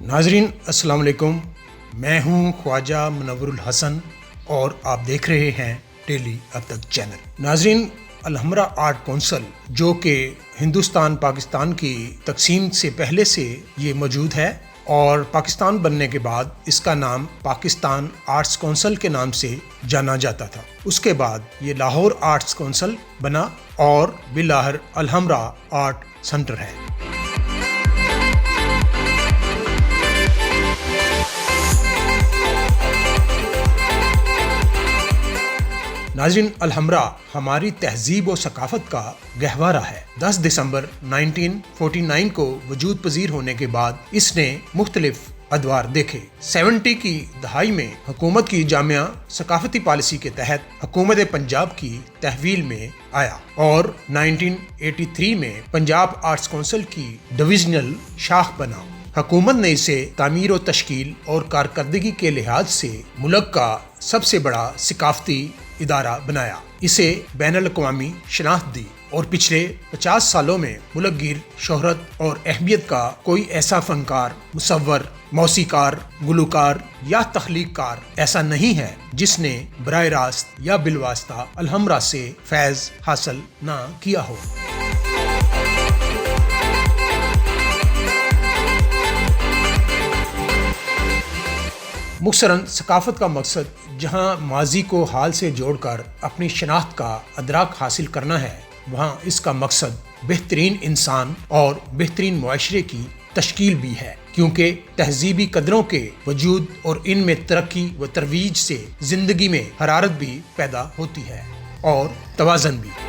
नाजरीन अस्सलाम वालेकुम, मैं हूं ख्वाजा मुनव्वरुल हसन और आप देख रहे हैं डेली अब तक चैनल। नाजरीन, अलहमरा आर्ट कौंसल जो कि हिंदुस्तान पाकिस्तान की तकसीम से पहले से ये मौजूद है और पाकिस्तान बनने के बाद इसका नाम पाकिस्तान आर्ट्स कौंसल के नाम से जाना जाता था। उसके बाद ये लाहौर आर्ट्स कौंसल बना और बिलाहर अलहमरा आर्ट सेंटर है। नाज़रीन, अलहमरा हमारी तहजीब और सकाफत का गहवारा है। 10 दिसंबर 1949 को वजूद पजीर होने के बाद इसने मुख्तलिफ अदवार देखे। 70 की दहाई में हुकूमत की जामिया सकाफती पॉलिसी के तहत हुकूमत पंजाब की तहवील में आया और 1983 में पंजाब आर्ट्स कौंसिल की डिविजनल शाख बना। हुकूमत ने इसे तामीर व तश्कील और कारकर्दगी के लिहाज से मुल्क का सबसे बड़ा सकाफती इदारा बनाया, इसे बैनुल-अक़वामी शनाख्त दी और पिछले 50 सालों में मुल्क गिर शोहरत और अहमियत का कोई ऐसा फनकार, मुसव्वर, मौसीकार, गुलूकार या तख्लीक़कार ऐसा नहीं है जिसने बराह रास्त या बिलवास्ता अलहमरा से फैज़ हासिल ना किया हो। मुख्तरन सकाफत का मकसद जहाँ माजी को हाल से जोड़कर अपनी शनाख्त का अदराक हासिल करना है, वहाँ इसका मकसद बेहतरीन इंसान और बेहतरीन मुआशरे की तश्कील भी है, क्योंकि तहजीबी कदरों के वजूद और इनमें तरक्की व तरवीज से जिंदगी में हरारत भी पैदा होती है और तवाज़न भी।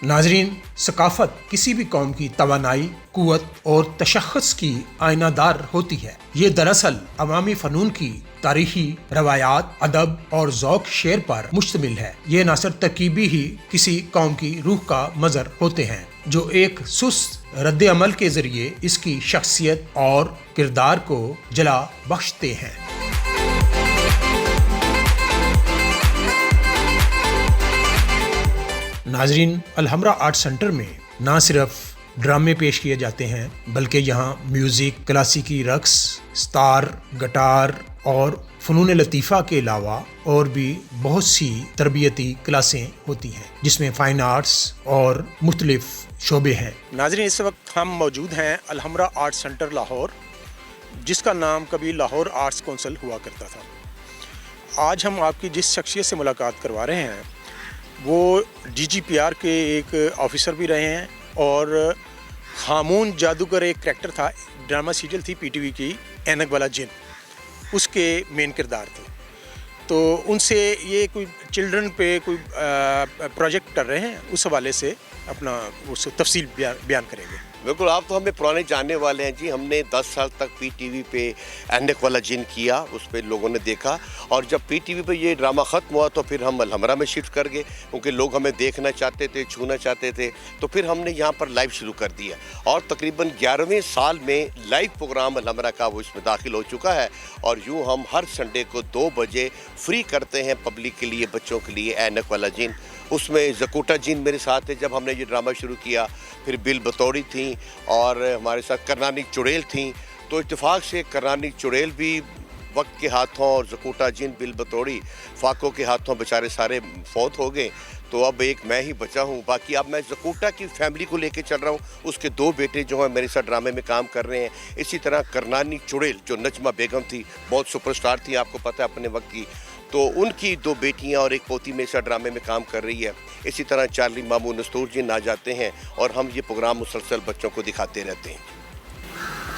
नाजरीन, सकाफत किसी भी कौम की तवानाई, कुव्वत और तशख़्ख़ुस की आईनादार होती है। ये दरअसल अवामी फ़नून की तारीखी रवायात, अदब और ज़ौक़ शेर पर मुश्तमिल है। ये ना सिर्फ तरकीबी ही किसी कौम की रूह का मज़र होते हैं, जो एक सुस्त रद्द अमल के ज़रिए इसकी शख्सियत और किरदार को जला बख्शते हैं। नाजरीन, अलहमरा आर्ट सेंटर में ना सिर्फ ड्रामे पेश किए जाते हैं, बल्कि यहाँ म्यूज़िक, क्लासिकी रक्स, सितार, गिटार और फ़नून लतीफ़ा के अलावा और भी बहुत सी तरबियती क्लासें होती हैं, जिसमें फ़ाइन आर्ट्स और मुख्तलिफ शोबे हैं। नाजरीन, इस वक्त हम मौजूद हैं अलहमरा आर्ट सेंटर लाहौर, जिसका नाम कभी लाहौर आर्ट्स कौंसिल हुआ करता था। आज हम आपकी जिस शख्सियत से मुलाकात करवा रहे हैं वो DGPR के एक ऑफिसर भी रहे हैं और खामून जादूगर एक करैक्टर था, ड्रामा सीरियल थी PTV की ऐनक वाला जिन, उसके मेन किरदार थे। तो उनसे ये कोई चिल्ड्रन पे कोई प्रोजेक्ट कर रहे हैं, उस हवाले से अपना उस तफसील बयान करेंगे। बिल्कुल, आप तो हमें पुराने जानने वाले हैं जी। हमने 10 साल तक PTV पे ऐनक वाला जिन किया, उस पर लोगों ने देखा और जब PTV पे ये ड्रामा ख़त्म हुआ तो फिर हम अलहमरा में शिफ्ट कर गए, क्योंकि लोग हमें देखना चाहते थे, छूना चाहते थे। तो फिर हमने यहाँ पर लाइव शुरू कर दिया और तकरीबन 11वें साल में लाइव प्रोग्राम अलहमरा का वो इसमें दाखिल हो चुका है। और यूँ हम हर संडे को 2 बजे फ्री करते हैं पब्लिक के लिए, बच्चों के लिए ऐनक वाला जिन। उसमें ज़कूटा जिन मेरे साथ है जब हमने ये ड्रामा शुरू किया, फिर बिल बतौड़ी थी और हमारे साथ करनानी चुड़ैल थी। तो इत्तेफाक से करनानी चुड़ैल भी वक्त के हाथों और ज़कूटा जिन, बिल बतौड़ी फाकों के हाथों बेचारे सारे फौत हो गए। तो अब एक मैं ही बचा हूँ। बाकी अब मैं ज़कूटा की फैमिली को लेके चल रहा हूँ, उसके 2 बेटे जो हैं मेरे साथ ड्रामे में काम कर रहे हैं। इसी तरह करनानी चुड़ैल जो नजमा बेगम थी, बहुत सुपरस्टार थी, आपको पता है अपने वक्त की, तो उनकी 2 बेटियां और एक पोती मेरे साथ ड्रामे में काम कर रही है। इसी तरह चार्ली मामू नस्तूर जी आ जाते हैं और हम ये प्रोग्राम मुसलसल बच्चों को दिखाते रहते हैं।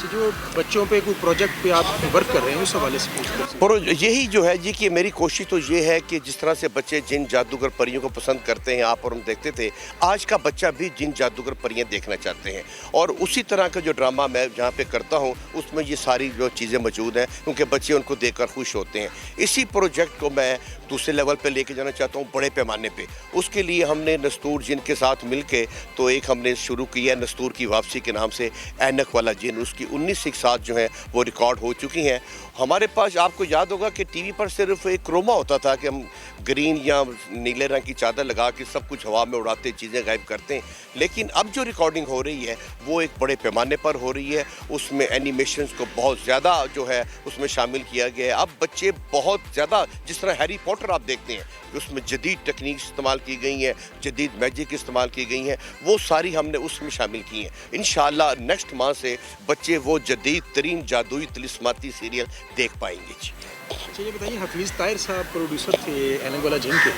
जो बच्चों पे कोई प्रोजेक्ट पे आप वर्क कर रहे हैं, उस हवाले से पर यही जो है जी कि मेरी कोशिश तो ये है कि जिस तरह से बच्चे जिन जादूगर परियों को पसंद करते हैं, आप और हम देखते थे, आज का बच्चा भी जिन जादूगर परियां देखना चाहते हैं। और उसी तरह का जो ड्रामा मैं जहाँ पे करता हूँ उसमें ये सारी जो चीज़ें मौजूद हैं, क्योंकि बच्चे उनको देखकर खुश होते हैं। इसी प्रोजेक्ट को मैं दूसरे लेवल पे लेके जाना चाहता हूँ, बड़े पैमाने पे। उसके लिए हमने नस्तूर जिन के साथ मिलके तो एक हमने शुरू किया नस्तूर की वापसी के नाम से ऐनक वाला जिन। उसकी 19 एक साथ जो है वो रिकॉर्ड हो चुकी हैं। हमारे पास आपको याद होगा कि टीवी पर सिर्फ एक क्रोमा होता था कि हम ग्रीन या नीले रंग की चादर लगा के सब कुछ हवा में उड़ाते, चीज़ें गायब करते हैं। लेकिन अब जो रिकॉर्डिंग हो रही है वो एक बड़े पैमाने पर हो रही है, उसमें एनिमेशंस को बहुत ज़्यादा जो है उसमें शामिल किया गया है। अब बच्चे बहुत ज़्यादा, जिस तरह हैरी पॉटर आप देखते हैं उसमें जदीद टेक्निक इस्तेमाल की गई हैं, जदीद मैजिक इस्तेमाल की गई हैं, वो सारी हमने उसमें शामिल की हैं। इंशाअल्लाह नेक्स्ट माह से बच्चे वो जदीद तरीन जादुई तिलिस्माती सीरियल देख पाएंगे जी। अच्छा, ये बताइए, हफीज़ ताहिर साहब प्रोड्यूसर थे ऐनक वाला जिन के,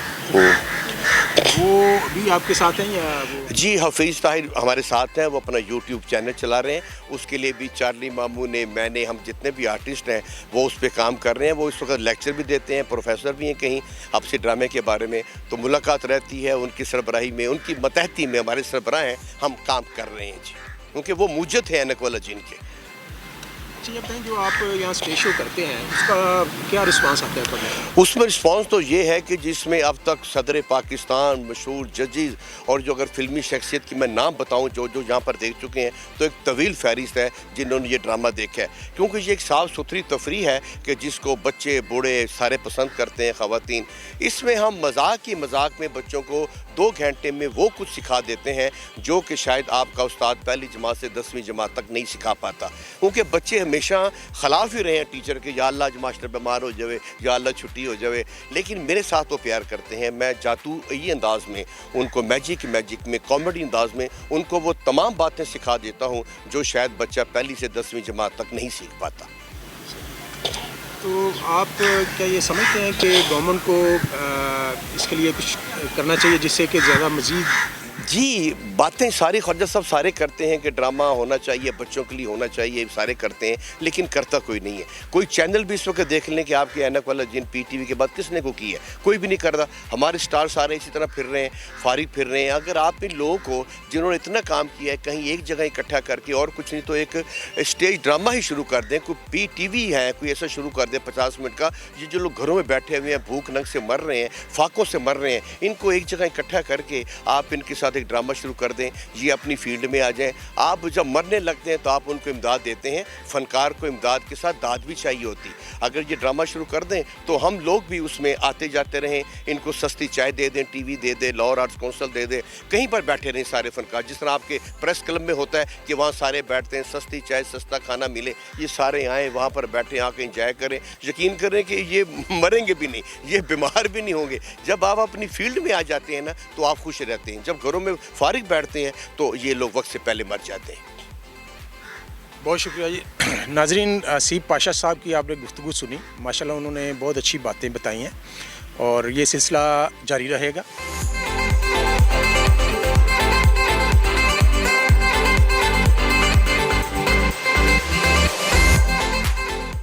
वो भी आपके साथ हैं या वो? जी, हफीज़ ताहिर हमारे साथ हैं, वो अपना यूट्यूब चैनल चला रहे हैं। उसके लिए भी चार्ली मामू ने, मैंने, हम जितने भी आर्टिस्ट हैं वो उस पर काम कर रहे हैं। वो इस वक्त लेक्चर भी देते हैं, प्रोफेसर भी हैं कहीं आपसे ड्रामे के बारे में, तो मुलाकात रहती है उनकी सरबराही में, उनकी मतहती में हमारे सरबराह हैं, हम काम कर रहे हैं जी, क्योंकि वो मुजद है ऐनक वाला जिन के। ये बताएं, जो आप यहाँ स्टेज शो करते हैं उसका क्या रिस्पांस आता है पब्लिक? उसमें रिस्पांस तो ये है कि जिसमें अब तक सदर पाकिस्तान, मशहूर जजेस और जो अगर फिल्मी शख्सियत की मैं नाम बताऊं जो जो यहाँ पर देख चुके हैं, तो एक तवील फहरिस्त है जिन्होंने ये ड्रामा देखा है। क्योंकि ये एक साफ़ सुथरी तफरी है कि जिसको बच्चे बूढ़े सारे पसंद करते हैं, ख़वातीन। इसमें हम मजाक में बच्चों को 2 घंटे में वो कुछ सिखा देते हैं जो कि शायद आपका उस्ताद पहली जमात से 10वीं जमात तक नहीं सिखा पाता। क्योंकि बच्चे हमेशा खिलाफ ही रहे हैं टीचर के, या अल्लाह मास्टर बीमार हो जाए, या अल्लाह छुट्टी हो जाए, लेकिन मेरे साथ वो प्यार करते हैं। मैं जादुई अंदाज में उनको, मैजिक में, कॉमेडी अंदाज में उनको वो तमाम बातें सिखा देता हूँ जो शायद बच्चा पहली से 10वीं जमात तक नहीं सीख पाता। तो आप क्या ये समझते हैं कि गवर्नमेंट को इसके लिए कुछ करना चाहिए जिससे कि ज़्यादा मज़ीद? जी, बातें सारी ख्वाजा साहब सारे करते हैं कि ड्रामा होना चाहिए, बच्चों के लिए होना चाहिए, सारे करते हैं, लेकिन करता कोई नहीं है। कोई चैनल भी इस वक्त देख लें कि आपके ऐनक वाला जिन PTV के बाद किसने को की है, कोई भी नहीं कर रहा। हमारे स्टार सारे इसी तरह फिर रहे हैं, फारिग फिर रहे हैं। अगर आप इन लोगों को जिन्होंने इतना काम किया है कहीं एक जगह इकट्ठा करके, और कुछ नहीं तो एक स्टेज ड्रामा ही शुरू कर दें, कोई PTV है कोई ऐसा शुरू कर दें 50 मिनट का। ये जो लोग घरों में बैठे हुए हैं, भूख नंग से मर रहे हैं, फाकों से मर रहे हैं, इनको एक जगह इकट्ठा करके आप इनके साथ एक ड्रामा शुरू कर दें, ये अपनी फील्ड में आ जाएं। आप जब मरने लगते हैं तो आप उनको इमदाद देते हैं। फनकार को इमदाद के साथ दाद भी चाहिए होती। अगर ये ड्रामा शुरू कर दें तो हम लोग भी उसमें आते जाते रहें, इनको सस्ती चाय दे दें, TV दे दें, लॉ और आर्ट्स काउंसिल दे दें, कहीं पर बैठे रहें सारे फनकार। जिस तरह आपके प्रेस क्लब में होता है कि वहाँ सारे बैठते हैं, सस्ती चाय, सस्ता खाना मिले, ये सारे आएँ वहाँ पर बैठे, आके इंजॉय करें। यकीन करें कि ये मरेंगे भी नहीं, ये बीमार भी नहीं होंगे। जब आप अपनी फील्ड में आ जाते हैं ना तो आप खुश रहते हैं। जब घरों में फारिग बैठते हैं तो ये लोग वक्त से पहले मर जाते हैं। बहुत शुक्रिया जी। नाजरीन, सीप पाशा साहब की आपने गुफ्तगू सुनी, माशाल्लाह उन्होंने बहुत अच्छी बातें बताई हैं और ये सिलसिला जारी रहेगा।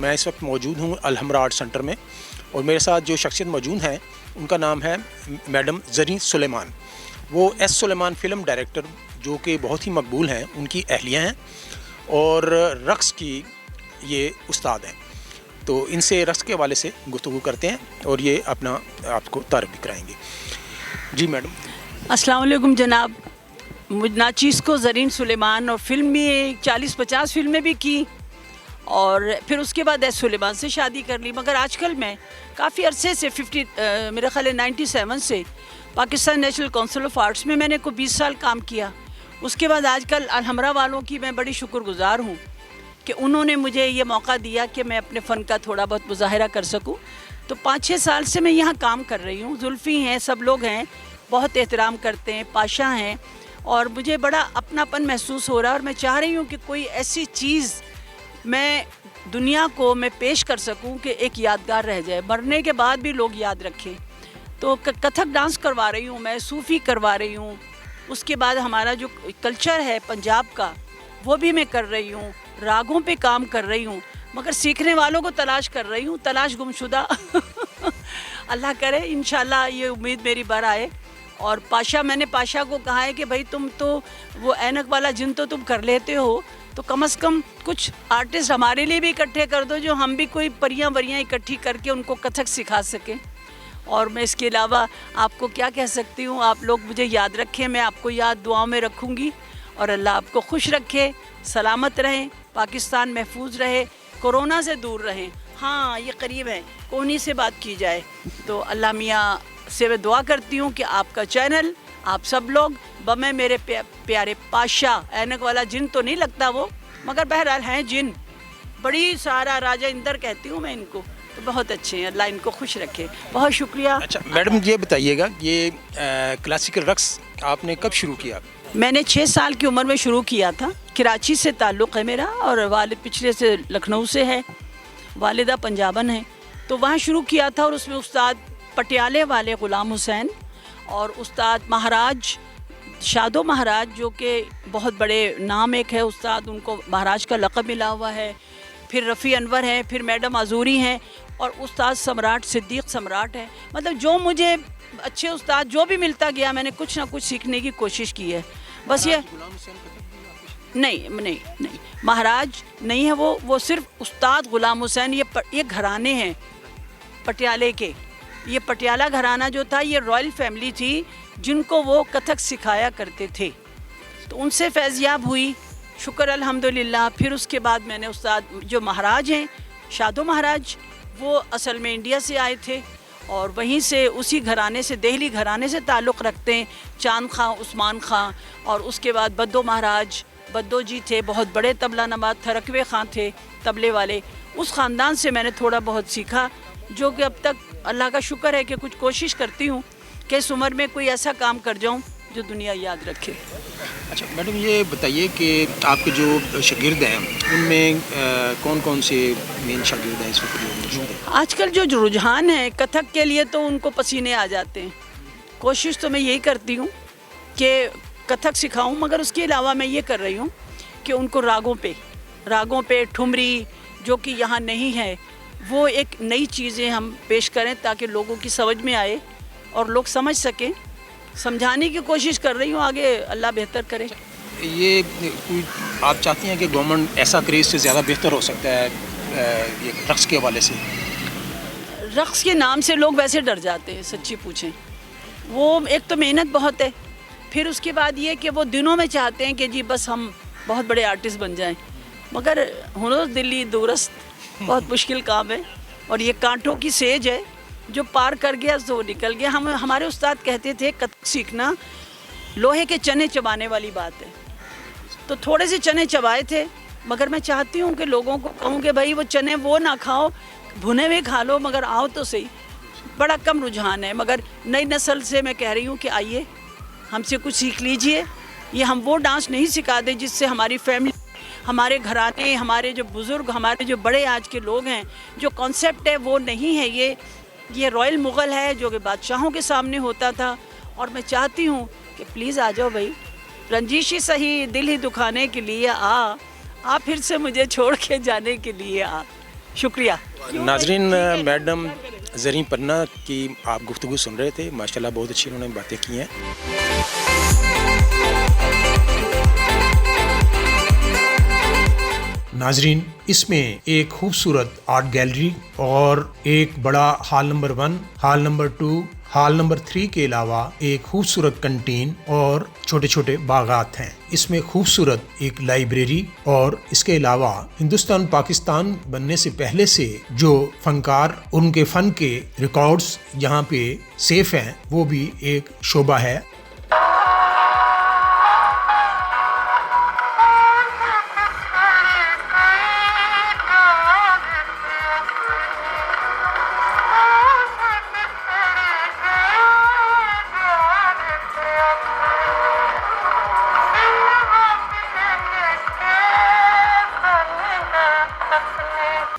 मैं इस वक्त मौजूद हूँ अलहमरा आर्ट सेंटर में और मेरे साथ जो शख्सियत मौजूद हैं उनका नाम है मैडम ज़रीन सुलेमान। वो एस सुलेमान फ़िल्म डायरेक्टर जो कि बहुत ही मकबूल हैं, उनकी अहलिया हैं और रक़्स की ये उस्ताद हैं। तो इनसे रक़्स के हवाले से गुफ्तगू करते हैं और ये अपना आपको तारीफ़ भी कराएंगे। जी मैडम। अस्सलाम वालेकुम जनाब। मुझ नाचीज़ को ज़रीन सुलेमान और फिल्म में 40-50 फिल्में भी की और फिर उसके बाद एस सुलेमान से शादी कर ली। मगर आजकल मैं काफ़ी अरसे से मेरा ख्याल है 97 से Pakistan national council of arts में मैंने को 20 साल काम किया। उसके बाद आजकल अलहमरा वालों की मैं बड़ी शुक्रगुज़ार हूँ कि उन्होंने मुझे ये मौका दिया कि मैं अपने फ़न का थोड़ा बहुत मुज़ाहरा कर सकूँ। तो 5-6 साल से मैं यहाँ काम कर रही हूँ। जुल्फ़ी हैं, सब लोग हैं, बहुत एहतराम करते हैं, पाशा हैं और मुझे बड़ा अपनापन महसूस हो रहा है और मैं चाह रही हूँ कि कोई ऐसी चीज़ मैं दुनिया को मैं पेश कर सकूं कि एक यादगार रह जाए, मरने के बाद भी लोग याद रखें। तो कथक डांस करवा रही हूँ मैं, सूफ़ी करवा रही हूँ। उसके बाद हमारा जो कल्चर है पंजाब का वो भी मैं कर रही हूँ, रागों पे काम कर रही हूँ, मगर सीखने वालों को तलाश कर रही हूँ, तलाश गुमशुदा। अल्लाह करे इंशाल्लाह ये उम्मीद मेरी बर आए। और मैंने पाशा को कहा है कि भाई तुम तो वो ऐनक वाला जिन तो तुम कर लेते हो, तो कम से कम कुछ आर्टिस्ट हमारे लिए भी इकट्ठे कर दो जो हम भी कोई परियां वरियां इकट्ठी करके उनको कथक सिखा सकें। और मैं इसके अलावा आपको क्या कह सकती हूँ, आप लोग मुझे याद रखें, मैं आपको याद दुआओं में रखूँगी और अल्लाह आपको खुश रखे, सलामत रहें, पाकिस्तान महफूज रहे, कोरोना से दूर रहें। हाँ ये करीब है, कोनी से बात की जाए तो अल्लाह मियाँ سے میں دعا کرتی ہوں کہ آپ کا چینل، آپ سب لوگ بمیں میرے پیارے پاشا، اینک والا جن تو نہیں لگتا وہ، مگر بہرحال ہیں جن، بڑی سارا راجہ اندر کہتی ہوں میں ان کو، تو بہت اچھے ہیں، اللہ ان کو خوش رکھے. بہت شکریہ. اچھا میڈم یہ بتائیے گا، یہ کلاسیکل رقص آپ نے کب شروع کیا؟ میں نے 6 سال کی عمر میں شروع کیا تھا. کراچی سے تعلق ہے میرا، اور والد پچھلے سے لکھنؤ سے ہے، والدہ پنجابن ہے، تو وہاں شروع کیا تھا. اور اس میں استاد پٹیالے والے غلام حسین اور استاد مہاراج شادو مہاراج، جو کہ بہت بڑے نام ایک ہے استاد، ان کو مہاراج کا لقب ملا ہوا ہے. پھر رفیع انور ہیں، پھر میڈم آزوری ہیں، اور استاد سمراٹ صدیق سمراٹ ہے. مطلب جو مجھے اچھے استاد جو بھی ملتا گیا، میں نے کچھ نہ کچھ سیکھنے کی کوشش کی ہے. بس یہ نہیں مہاراج نہیں ہے وہ صرف استاد غلام حسین. یہ گھرانے ہیں پٹیالے کے. یہ پٹیالہ گھرانہ جو تھا، یہ رائل فیملی تھی جن کو وہ کتھک سکھایا کرتے تھے، تو ان سے فیضیاب ہوئی، شکر الحمدللہ. پھر اس کے بعد میں نے استاد جو مہاراج ہیں شادو مہاراج، وہ اصل میں انڈیا سے آئے تھے، اور وہیں سے اسی گھرانے سے، دہلی گھرانے سے تعلق رکھتے ہیں. چاند خاں، عثمان خاں، اور اس کے بعد بدو مہاراج، بدو جی تھے بہت بڑے طبلہ نماد. تھرکوے خاں تھے طبلے والے. اس خاندان سے میں نے تھوڑا بہت سیکھا، جو کہ اب تک اللہ کا شکر ہے کہ کچھ کوشش کرتی ہوں کہ اس عمر میں کوئی ایسا کام کر جاؤں جو دنیا یاد رکھے. اچھا میڈم یہ بتائیے کہ آپ کے جو شاگرد ہیں ان میں کون کون سے مین شاگرد ہیں اس وقت موجود ہیں؟ آج کل جو رجحان ہے کتھک کے لیے، تو ان کو پسینے آ جاتے ہیں. کوشش تو میں یہی کرتی ہوں کہ کتھک سکھاؤں، مگر اس کے علاوہ میں یہ کر رہی ہوں کہ ان کو راگوں پہ ٹھمری جو کہ یہاں نہیں ہے، وہ ایک نئی چیزیں ہم پیش کریں تاکہ لوگوں کی سمجھ میں آئے اور لوگ سمجھ سکیں. سمجھانے کی کوشش کر رہی ہوں، آگے اللہ بہتر کرے. یہ کوئی آپ چاہتی ہیں کہ گورنمنٹ ایسا کریز سے زیادہ بہتر ہو سکتا ہے یہ رقص کے حوالے سے؟ رقص کے نام سے لوگ ویسے ڈر جاتے ہیں، سچی پوچھیں. وہ ایک تو محنت بہت ہے، پھر اس کے بعد یہ کہ وہ دنوں میں چاہتے ہیں کہ جی بس ہم بہت بڑے آرٹسٹ بن جائیں، مگر ہنر دلی دورست بہت مشکل کام ہے. اور یہ کانٹوں کی سیج ہے، جو پار کر گیا تو وہ نکل گیا. ہمارے استاد کہتے تھے کتھک سیکھنا لوہے کے چنے چبانے والی بات ہے. تو تھوڑے سے چنے چبائے تھے، مگر میں چاہتی ہوں کہ لوگوں کو کہوں کہ بھائی وہ چنے وہ نہ کھاؤ، بھنے ہوئے کھا لو، مگر آؤ تو صحیح. بڑا کم رجحان ہے، مگر نئی نسل سے میں کہہ رہی ہوں کہ آئیے ہم سے کچھ سیکھ لیجئے. یہ ہم وہ ڈانس نہیں سکھاتے جس سے ہماری فیملی، ہمارے گھرانے، ہمارے جو بزرگ، ہمارے جو بڑے آج کے لوگ ہیں، جو کانسیپٹ ہے وہ نہیں ہے. یہ رائل مغل ہے جو کہ بادشاہوں کے سامنے ہوتا تھا. اور میں چاہتی ہوں کہ پلیز آ جاؤ بھائی، رنجیش ہی صحیح، دل ہی دکھانے کے لیے آ پھر سے مجھے چھوڑ کے جانے کے لیے آ. شکریہ. ناظرین، میڈم زرین پنہ کی آپ گفتگو سن رہے تھے، ماشاءاللہ بہت اچھی انہوں نے باتیں کی ہیں. ناظرین، اس میں ایک خوبصورت آرٹ گیلری اور ایک بڑا hall number 1، hall number 2، hall number 3 کے علاوہ ایک خوبصورت کنٹین اور چھوٹے چھوٹے باغات ہیں. اس میں خوبصورت ایک لائبریری، اور اس کے علاوہ ہندوستان پاکستان بننے سے پہلے سے جو فنکار ان کے فن کے ریکارڈز یہاں پہ سیف ہیں، وہ بھی ایک شعبہ ہے.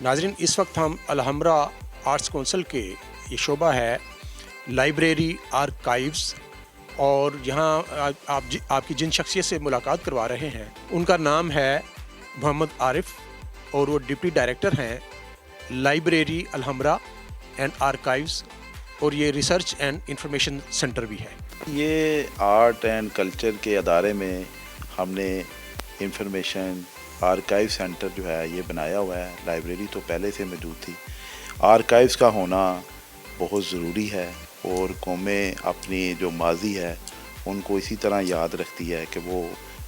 ناظرین، اس وقت ہم الحمرہ آرٹس کونسل کے یہ شعبہ ہے لائبریری آرکائیوز، اور یہاں آپ کی جن شخصیت سے ملاقات کروا رہے ہیں ان کا نام ہے محمد عارف، اور وہ ڈپٹی ڈائریکٹر ہیں لائبریری الحمرہ اینڈ آرکائیوز، اور یہ ریسرچ اینڈ انفارمیشن سینٹر بھی ہے. یہ آرٹ اینڈ کلچر کے ادارے میں ہم نے انفارمیشن آرکائیو سینٹر جو ہے یہ بنایا ہوا ہے. لائبریری تو پہلے سے موجود تھی. آرکائیوز کا ہونا بہت ضروری ہے، اور قومیں اپنی جو ماضی ہے ان کو اسی طرح یاد رکھتی ہے کہ وہ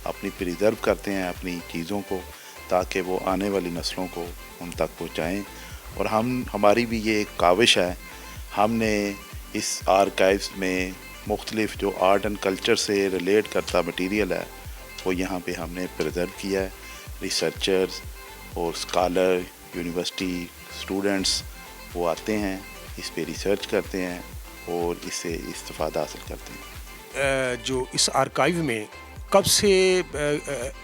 اپنی پریزرو کرتے ہیں اپنی چیزوں کو، تاکہ وہ آنے والی نسلوں کو ان تک پہنچائیں. اور ہماری بھی یہ ایک کاوش ہے. ہم نے اس آرکائیوز میں مختلف جو آرٹ اینڈ کلچر سے ریلیٹ کرتا مٹیریل ہے وہ یہاں پہ ہم نے پریزرو کیا ہے. ریسرچرز اور اسکالر، یونیورسٹی اسٹوڈنٹس وہ آتے ہیں، اس پہ ریسرچ کرتے ہیں اور اس سے استفادہ حاصل کرتے ہیں. جو اس آرکائیو میں کب سے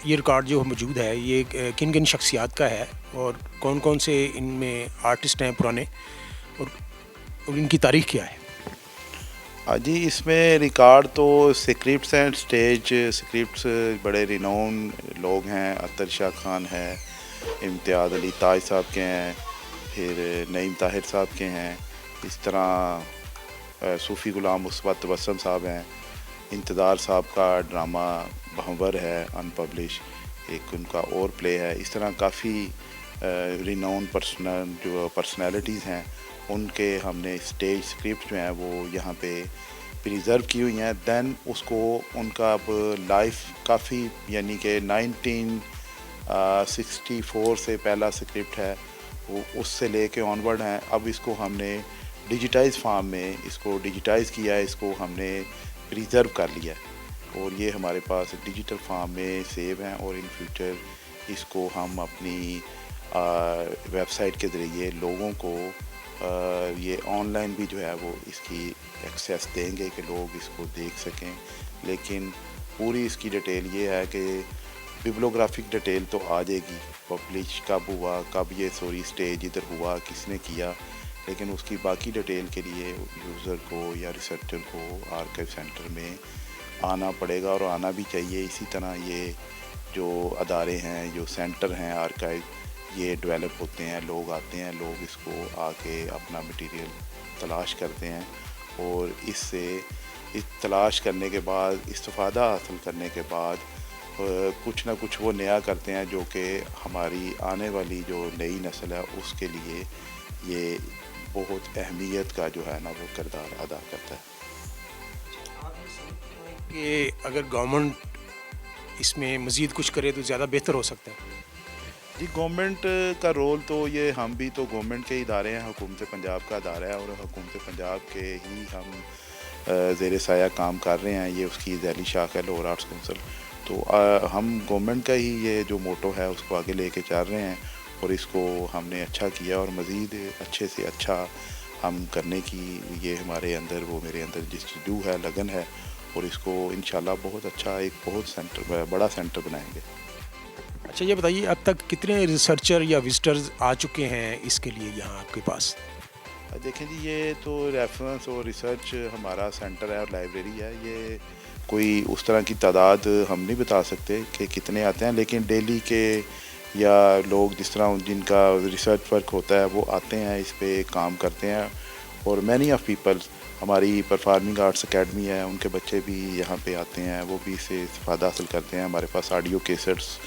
یہ ریکارڈ جو موجود ہے یہ کن کن شخصیات کا ہے اور کون کون سے ان میں آرٹسٹ ہیں پرانے اور ان کی تاریخ کیا ہے؟ جی اس میں ریکارڈ تو اسکرپٹس ہیں، اسٹیج اسکرپٹس بڑے رینون لوگ ہیں. اختر شاہ خان ہے، امتیاز علی تاج صاحب کے ہیں، پھر نعیم طاہر صاحب کے ہیں، اس طرح صوفی غلام مصطفیٰ تبسم صاحب ہیں، انتظار صاحب کا ڈرامہ بہنور ہے ان پبلش، ایک ان کا اور پلے ہے. اس طرح کافی رینون پرسنالٹیز ہیں، ان کے ہم نے اسٹیج اسکرپٹ جو ہیں وہ یہاں پہ پریزرو کی ہوئی ہیں. دین اس کو ان کا اب لائف کافی یعنی کہ 1964 سے پہلا اسکرپٹ ہے وہ اس سے لے کے آنورڈ ہیں. اب اس کو ہم نے ڈیجیٹائز فارم میں اس کو ڈیجیٹائز کیا ہے، اس کو ہم نے پریزرو کر لیا ہے اور یہ ہمارے پاس ڈیجیٹل فارم میں سیو ہیں اور ان فیوچر اس کو ہم اپنی ویب سائٹ کے ذریعے لوگوں کو یہ آن لائن بھی جو ہے وہ اس کی ایکسیس دیں گے کہ لوگ اس کو دیکھ سکیں. لیکن پوری اس کی ڈیٹیل یہ ہے کہ بیبلوگرافک ڈیٹیل تو آ جائے گی، پبلش کب ہوا، کب یہ اسٹیج ادھر ہوا، کس نے کیا، لیکن اس کی باقی ڈیٹیل کے لیے یوزر کو یا ریسرچر کو آرکائیو سینٹر میں آنا پڑے گا اور آنا بھی چاہیے. اسی طرح یہ جو ادارے ہیں، جو سینٹر ہیں آرکائیو، یہ ڈیولپ ہوتے ہیں، لوگ آتے ہیں، لوگ اس کو آ کے اپنا مٹیریل تلاش کرتے ہیں اور اس سے تلاش کرنے کے بعد، استفادہ حاصل کرنے کے بعد کچھ نہ کچھ وہ نیا کرتے ہیں جو کہ ہماری آنے والی جو نئی نسل ہے اس کے لیے یہ بہت اہمیت کا جو ہے نا وہ کردار ادا کرتا ہے. کہ اگر گورنمنٹ اس میں مزید کچھ کرے تو زیادہ بہتر ہو سکتا ہے. جی گورنمنٹ کا رول تو یہ، ہم بھی تو گورنمنٹ کے ادارے ہیں، حکومت پنجاب کا ادارہ ہے اور حکومت پنجاب کے ہی ہم زیر سایہ کام کر رہے ہیں. یہ اس کی ذیلی شاخ ہے لاہور آرٹس کونسل. تو ہم گورنمنٹ کا ہی یہ جو موٹو ہے اس کو آگے لے کے چل رہے ہیں اور اس کو ہم نے اچھا کیا اور مزید اچھے سے اچھا ہم کرنے کی یہ ہمارے اندر، وہ میرے اندر جستجو ہے، لگن ہے اور اس کو انشاءاللہ بہت اچھا ایک بہت بڑا سینٹر بنائیں گے. اچھا یہ بتائیے اب تک کتنے ریسرچر یا وزٹرز آ چکے ہیں اس کے لیے یہاں آپ کے پاس؟ دیکھیں جی یہ تو ریفرنس اور ریسرچ ہمارا سینٹر ہے اور لائبریری ہے، یہ کوئی اس طرح کی تعداد ہم نہیں بتا سکتے کہ کتنے آتے ہیں، لیکن ڈیلی کے یا لوگ جس طرح جن کا ریسرچ ورک ہوتا ہے وہ آتے ہیں، اس پہ کام کرتے ہیں. اور مینی آف پیپل، ہماری پرفارمنگ آرٹس اکیڈمی ہے، ان کے بچے بھی یہاں پہ آتے ہیں، وہ بھی اس سے استفادہ حاصل کرتے ہیں. ہمارے پاس آڈیو کیسٹس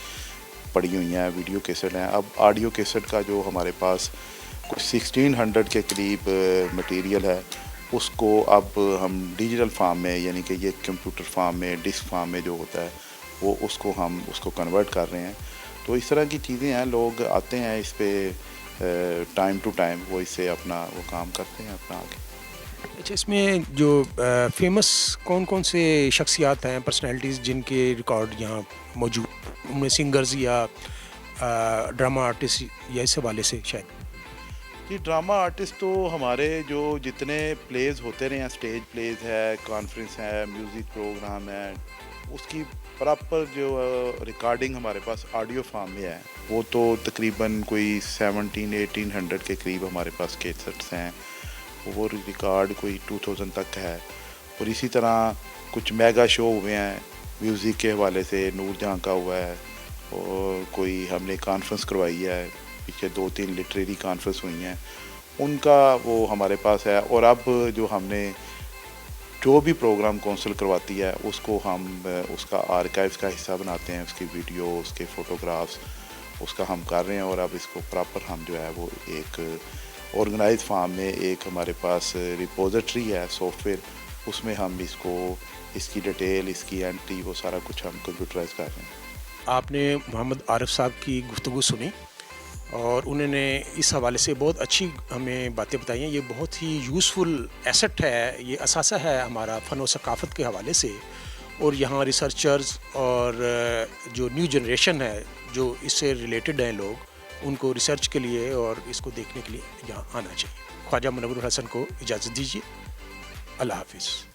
پڑی ہوئی ہیں، ویڈیو کیسٹ ہیں. اب آڈیو کیسٹ کا جو ہمارے پاس کچھ 1600 کے قریب مٹیریل ہے، اس کو اب ہم ڈیجیٹل فارم میں یعنی کہ یہ کمپیوٹر فارم میں، ڈسک فارم میں جو ہوتا ہے وہ اس کو ہم اس کو کنورٹ کر رہے ہیں. تو اس طرح کی چیزیں ہیں، لوگ آتے ہیں اس پہ ٹائم ٹو ٹائم، وہ اس سے اپنا وہ کام کرتے ہیں اپنا آگے. اچھا اس میں جو فیمس کون کون سے شخصیات ہیں، پرسنالٹیز جن کے ریکارڈ یہاں موجود، ان میں سنگرز یا ڈرامہ آرٹسٹ یا اس حوالے سے شاید؟ جی ڈرامہ آرٹسٹ تو ہمارے جو جتنے پلیز ہوتے رہے ہیں، اسٹیج پلیز ہے، کانفرنس ہے، میوزک پروگرام ہے، اس کی پراپر جو ریکارڈنگ ہمارے پاس آڈیو فارم میں ہے، وہ تو تقریباً کوئی 1700-1800 کے قریب ہمارے پاس کیسٹس ہیں. وہ ریکارڈ کوئی 2000 تک ہے. اور اسی طرح کچھ میگا شو ہوئے ہیں میوزک کے حوالے سے، نور جہاں کا ہوا ہے، اور کوئی ہم نے کانفرنس کروائی ہے، پیچھے 2-3 لٹریری کانفرنس ہوئی ہیں، ان کا وہ ہمارے پاس ہے. اور اب جو ہم نے جو بھی پروگرام کونسل کرواتی ہے اس کو ہم اس کا آرکائیوز کا حصہ بناتے ہیں، اس کی ویڈیو، اس کے فوٹوگرافس، اس کا ہم کر رہے ہیں. اور اب اس کو پراپر ہم جو ہے وہ ایک آرگنائز فارم میں ایک ہمارے پاس ریپوزیٹری ہے سافٹ ویئر، اس میں ہم اس کو، اس کی ڈیٹیل، اس کی انٹری، وہ سارا کچھ ہم کمپیوٹرائز کر رہے ہیں. آپ نے محمد عارف صاحب کی گفتگو سنی اور انہوں نے اس حوالے سے بہت اچھی ہمیں باتیں بتائی ہیں. یہ بہت ہی یوزفل ایسٹ ہے, یہ اثاثہ ہے ہمارا فن و ثقافت کے حوالے سے. اور یہاں ریسرچرز اور جو نیو جنریشن ہے جو اس سے ریلیٹڈ ہیں لوگ, ان کو ریسرچ کے لیے اور اس کو دیکھنے کے لیے یہاں آنا چاہیے. خواجہ منور الحسن کو اجازت دیجیے. اللہ حافظ.